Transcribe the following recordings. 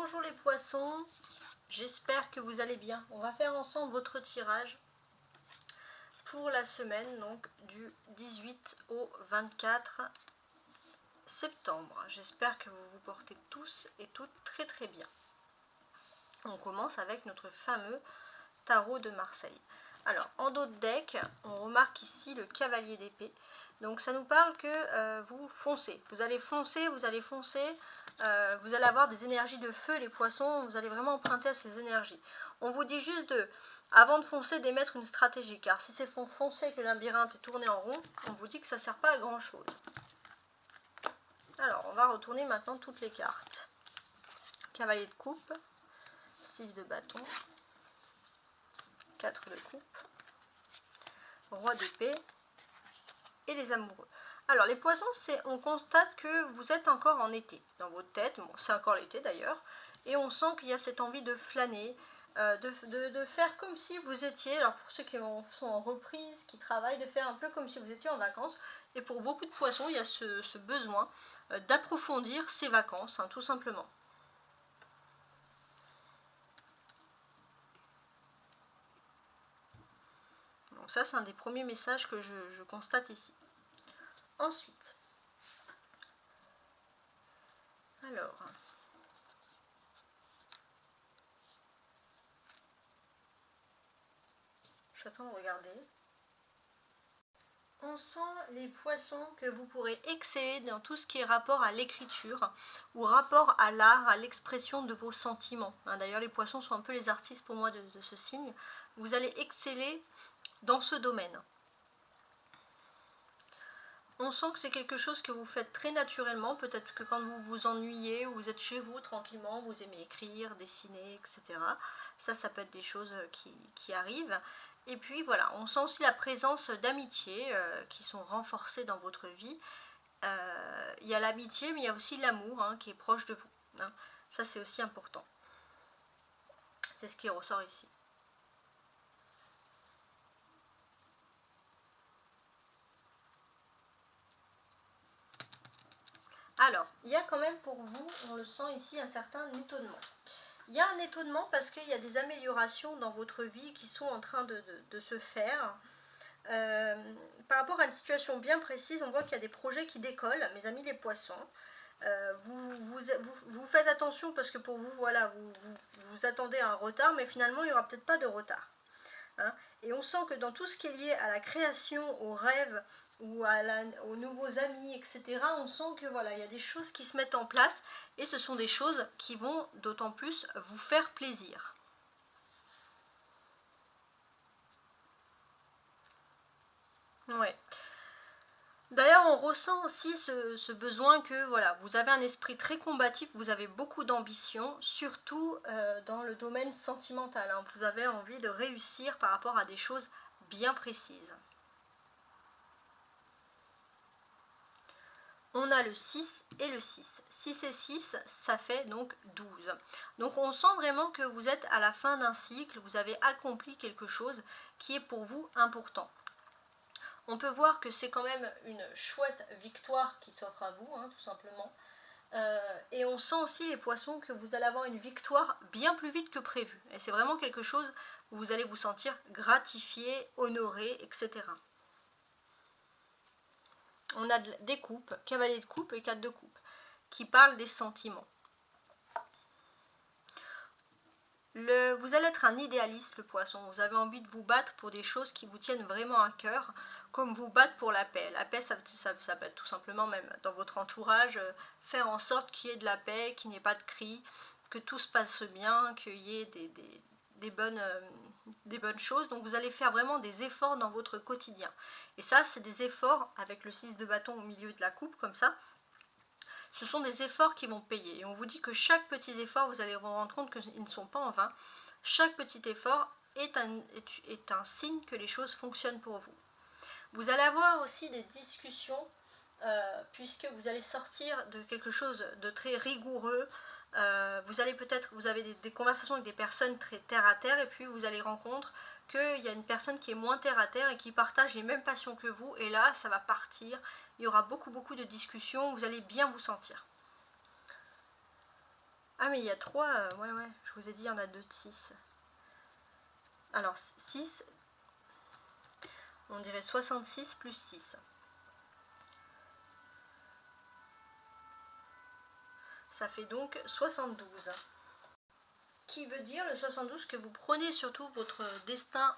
bonjour les poissons, j'espère que vous allez bien. On va faire ensemble votre tirage pour la semaine donc du 18 au 24 septembre. J'espère que vous vous portez tous et toutes très très bien. On commence avec notre fameux tarot de Marseille. Alors en dos de deck, on remarque ici le cavalier d'épée. Donc ça nous parle que vous foncez, vous allez foncer, vous allez avoir des énergies de feu les poissons, vous allez vraiment emprunter à ces énergies. On vous dit juste avant de foncer, d'émettre une stratégie, car si c'est foncer que le labyrinthe est tourné en rond, on vous dit que ça ne sert pas à grand chose. Alors on va retourner maintenant toutes les cartes. Cavalier de coupe, 6 de bâton, 4 de coupe, roi d'épée, et les amoureux. Alors les poissons, on constate que vous êtes encore en été dans votre tête, bon, c'est encore l'été d'ailleurs, et on sent qu'il y a cette envie de flâner, de faire comme si vous étiez, alors pour ceux qui sont en reprise, qui travaillent, de faire un peu comme si vous étiez en vacances, et pour beaucoup de poissons, il y a ce besoin d'approfondir ces vacances, hein, tout simplement. Donc ça, c'est un des premiers messages que je constate ici. Ensuite, alors, j'attends de regarder. On sent les poissons que vous pourrez exceller dans tout ce qui est rapport à l'écriture ou rapport à l'art, à l'expression de vos sentiments. D'ailleurs, les poissons sont un peu les artistes pour moi de ce signe. Vous allez exceller dans ce domaine. On sent que c'est quelque chose que vous faites très naturellement. Peut-être que quand vous vous ennuyez ou vous êtes chez vous tranquillement, vous aimez écrire, dessiner, etc. Ça peut être des choses qui arrivent. Et puis voilà, on sent aussi la présence d'amitiés qui sont renforcées dans votre vie. Il y a l'amitié, mais il y a aussi l'amour qui est proche de vous. Ça, c'est aussi important. C'est ce qui ressort ici. Alors, il y a quand même pour vous, on le sent ici, un certain étonnement. Il y a un étonnement parce qu'il y a des améliorations dans votre vie qui sont en train de se faire. Par rapport à une situation bien précise, on voit qu'il y a des projets qui décollent, mes amis les poissons. Vous faites attention parce que pour vous, voilà, vous attendez un retard, mais finalement, il n'y aura peut-être pas de retard. Et on sent que dans tout ce qui est lié à la création, aux rêves, ou aux nouveaux amis, etc., on sent que voilà, il y a des choses qui se mettent en place et ce sont des choses qui vont d'autant plus vous faire plaisir. Ouais. D'ailleurs, on ressent aussi ce besoin que voilà, vous avez un esprit très combatif, vous avez beaucoup d'ambition, surtout dans le domaine sentimental. Vous avez envie de réussir par rapport à des choses bien précises. On a le 6 et le 6. 6 et 6, ça fait donc 12. Donc on sent vraiment que vous êtes à la fin d'un cycle, vous avez accompli quelque chose qui est pour vous important. On peut voir que c'est quand même une chouette victoire qui s'offre à vous, tout simplement. Et on sent aussi les poissons que vous allez avoir une victoire bien plus vite que prévu. Et c'est vraiment quelque chose où vous allez vous sentir gratifié, honoré, etc. On a des coupes, cavalier de coupe et 4 de coupe, qui parlent des sentiments. Vous allez être un idéaliste, le poisson. Vous avez envie de vous battre pour des choses qui vous tiennent vraiment à cœur, comme vous battre pour la paix. La paix, ça peut être tout simplement, même dans votre entourage, faire en sorte qu'il y ait de la paix, qu'il n'y ait pas de cris, que tout se passe bien, qu'il y ait des bonnes choses. Donc vous allez faire vraiment des efforts dans votre quotidien. Et ça, c'est des efforts avec le 6 de bâton au milieu de la coupe, comme ça. Ce sont des efforts qui vont payer. Et on vous dit que chaque petit effort, vous allez vous rendre compte qu'ils ne sont pas en vain. Chaque petit effort est un signe que les choses fonctionnent pour vous. Vous allez avoir aussi des discussions, puisque vous allez sortir de quelque chose de très rigoureux. Vous avez des conversations avec des personnes très terre à terre, et puis vous allez rencontrer qu'il y a une personne qui est moins terre à terre et qui partage les mêmes passions que vous, et là ça va partir, il y aura beaucoup de discussions, vous allez bien vous sentir. Ah mais il y a 3, ouais, je vous ai dit il y en a 2 de 6. Alors 6, on dirait 66 plus 6. Ça fait donc 72. Qui veut dire le 72 que vous prenez surtout votre destin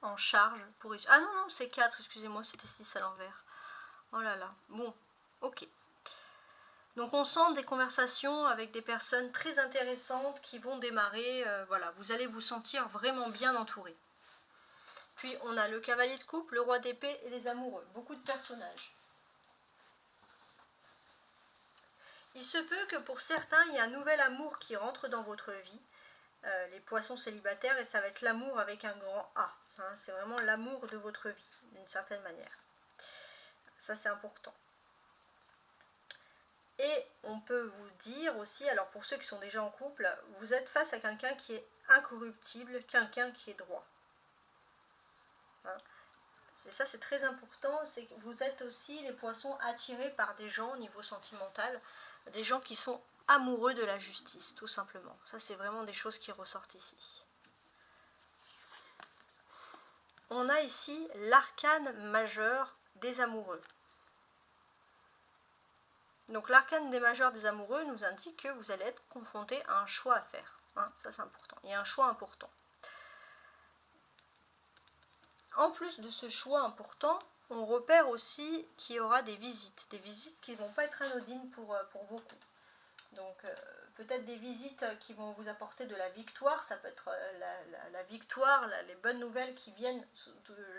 en charge pour... Ah non, non, c'est 4, excusez-moi, c'était 6 à l'envers. Oh là là, bon, ok. Donc on sent des conversations avec des personnes très intéressantes qui vont démarrer, voilà, vous allez vous sentir vraiment bien entouré. Puis on a le cavalier de coupe, le roi d'épée et les amoureux, beaucoup de personnages. Il se peut que pour certains, il y ait un nouvel amour qui rentre dans votre vie, les poissons célibataires, et ça va être l'amour avec un grand A. Hein, c'est vraiment l'amour de votre vie, d'une certaine manière. Ça, c'est important. Et on peut vous dire aussi, alors pour ceux qui sont déjà en couple, vous êtes face à quelqu'un qui est incorruptible, quelqu'un qui est droit. Hein. Et ça, c'est très important, c'est que vous êtes aussi, les poissons, attirés par des gens au niveau sentimental, des gens qui sont amoureux de la justice, tout simplement. Ça, c'est vraiment des choses qui ressortent ici. On a ici l'arcane majeur des amoureux. Donc l'arcane des majeurs des amoureux nous indique que vous allez être confronté à un choix à faire. Hein, ça, c'est important. Il y a un choix important. En plus de ce choix important, on repère aussi qu'il y aura des visites qui ne vont pas être anodines pour beaucoup. Donc peut-être des visites qui vont vous apporter de la victoire, ça peut être la victoire, les bonnes nouvelles qui viennent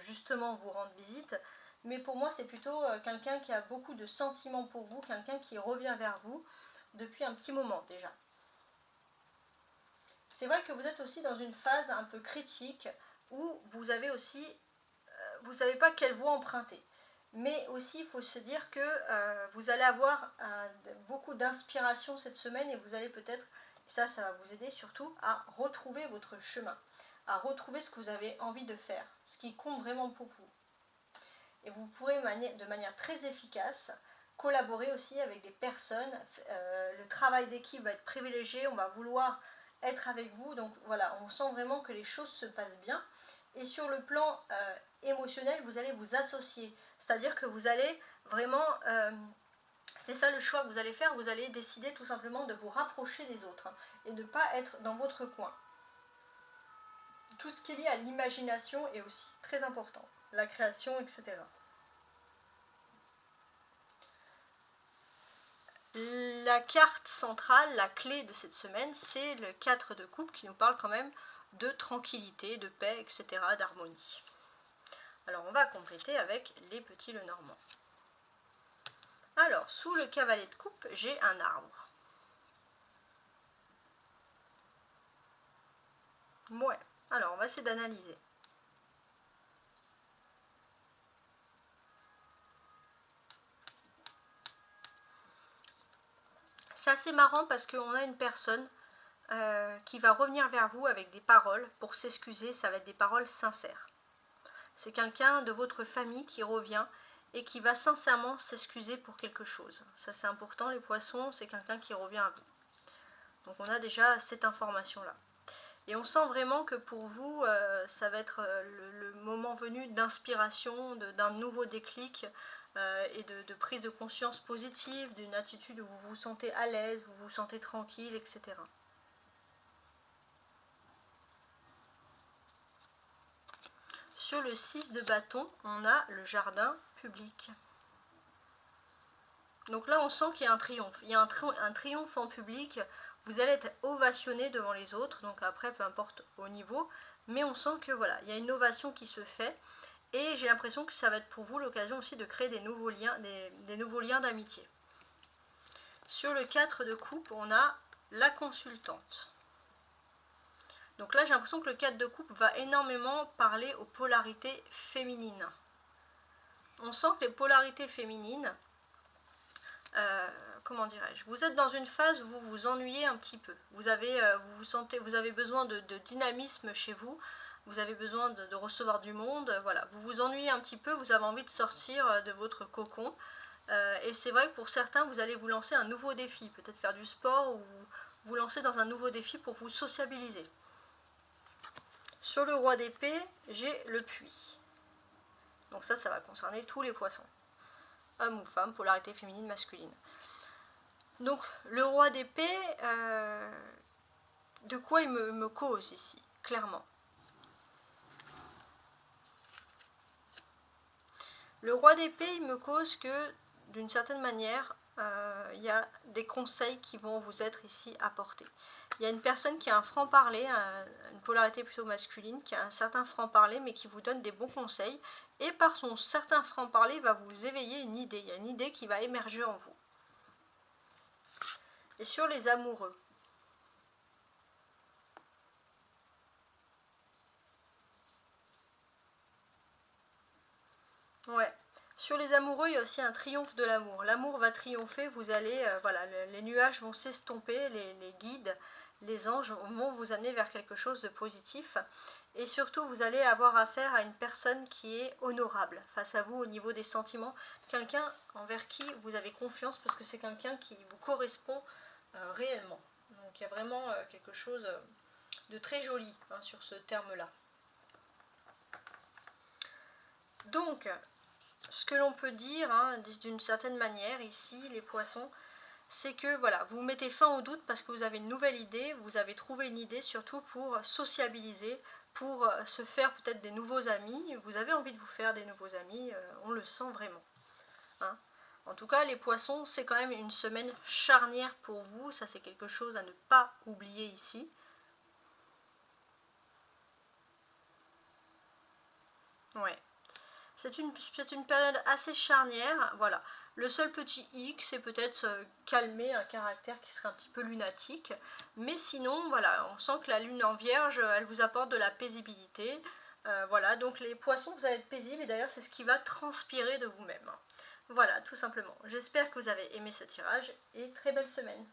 justement vous rendre visite, mais pour moi c'est plutôt quelqu'un qui a beaucoup de sentiments pour vous, quelqu'un qui revient vers vous depuis un petit moment déjà. C'est vrai que vous êtes aussi dans une phase un peu critique où vous avez aussi, vous ne savez pas quelle voie emprunter. Mais aussi, il faut se dire que vous allez avoir beaucoup d'inspiration cette semaine et vous allez peut-être, ça va vous aider surtout à retrouver votre chemin, à retrouver ce que vous avez envie de faire, ce qui compte vraiment pour vous. Et vous pourrez de manière très efficace collaborer aussi avec des personnes. Le travail d'équipe va être privilégié, on va vouloir être avec vous. Donc voilà, on sent vraiment que les choses se passent bien. Et sur le plan émotionnel, vous allez vous associer. C'est-à-dire que vous allez vraiment... c'est ça le choix que vous allez faire. Vous allez décider tout simplement de vous rapprocher des autres hein, et de ne pas être dans votre coin. Tout ce qui est lié à l'imagination est aussi très important. La création, etc. La carte centrale, la clé de cette semaine, c'est le 4 de coupe qui nous parle quand même de tranquillité, de paix, etc., d'harmonie. Alors on va compléter avec les petits Lenormand. Alors, sous le cavalier de coupe, j'ai un arbre. Ouais, alors on va essayer d'analyser. C'est assez marrant parce qu'on a une personne qui va revenir vers vous avec des paroles pour s'excuser, ça va être des paroles sincères. C'est quelqu'un de votre famille qui revient et qui va sincèrement s'excuser pour quelque chose. Ça c'est important, les poissons, c'est quelqu'un qui revient à vous. Donc on a déjà cette information-là. Et on sent vraiment que pour vous, ça va être le moment venu d'inspiration, d'un nouveau déclic et de prise de conscience positive, d'une attitude où vous vous sentez à l'aise, vous vous sentez tranquille, etc. Sur le 6 de bâton, on a le jardin public. Donc là, on sent qu'il y a un triomphe. Il y a un triomphe en public. Vous allez être ovationné devant les autres. Donc après, peu importe au niveau. Mais on sent que voilà, il y a une ovation qui se fait. Et j'ai l'impression que ça va être pour vous l'occasion aussi de créer des nouveaux liens, des nouveaux liens d'amitié. Sur le 4 de coupe, on a la consultante. Donc là, j'ai l'impression que le 4 de coupe va énormément parler aux polarités féminines. On sent que les polarités féminines, comment dirais-je, vous êtes dans une phase où vous vous ennuyez un petit peu. Vous avez besoin de dynamisme chez vous. Vous avez besoin de recevoir du monde. Voilà, vous vous ennuyez un petit peu. Vous avez envie de sortir de votre cocon. Et c'est vrai que pour certains, vous allez vous lancer un nouveau défi. Peut-être faire du sport ou vous lancer dans un nouveau défi pour vous sociabiliser. Sur le roi d'épée, j'ai le puits. Donc ça va concerner tous les poissons. Homme ou femme, polarité féminine, masculine. Donc le roi d'épée, de quoi il me cause ici, clairement. Le roi d'épée, il me cause que, d'une certaine manière, il y a des conseils qui vont vous être ici apportés. Il y a une personne qui a un franc-parler, une polarité plutôt masculine, qui a un certain franc-parler, mais qui vous donne des bons conseils. Et par son certain franc-parler, il va vous éveiller une idée. Il y a une idée qui va émerger en vous. Et sur les amoureux. Ouais. Sur les amoureux, il y a aussi un triomphe de l'amour. L'amour va triompher, vous allez, voilà, les nuages vont s'estomper, les guides, les anges vont vous amener vers quelque chose de positif. Et surtout, vous allez avoir affaire à une personne qui est honorable face à vous au niveau des sentiments. Quelqu'un envers qui vous avez confiance parce que c'est quelqu'un qui vous correspond réellement. Donc il y a vraiment quelque chose de très joli sur ce terme-là. Donc, ce que l'on peut dire d'une certaine manière ici, les poissons, c'est que voilà, vous mettez fin au doute parce que vous avez une nouvelle idée, vous avez trouvé une idée surtout pour sociabiliser, pour se faire peut-être des nouveaux amis. Vous avez envie de vous faire des nouveaux amis, on le sent vraiment. En tout cas, les poissons, c'est quand même une semaine charnière pour vous, ça c'est quelque chose à ne pas oublier ici. Ouais. C'est une période assez charnière, voilà. Le seul petit hic, c'est peut-être calmer un caractère qui serait un petit peu lunatique. Mais sinon, voilà, on sent que la lune en vierge, elle vous apporte de la paisibilité. Voilà, donc les poissons, vous allez être paisibles et d'ailleurs, c'est ce qui va transpirer de vous-même. Voilà, tout simplement. J'espère que vous avez aimé ce tirage et très belle semaine.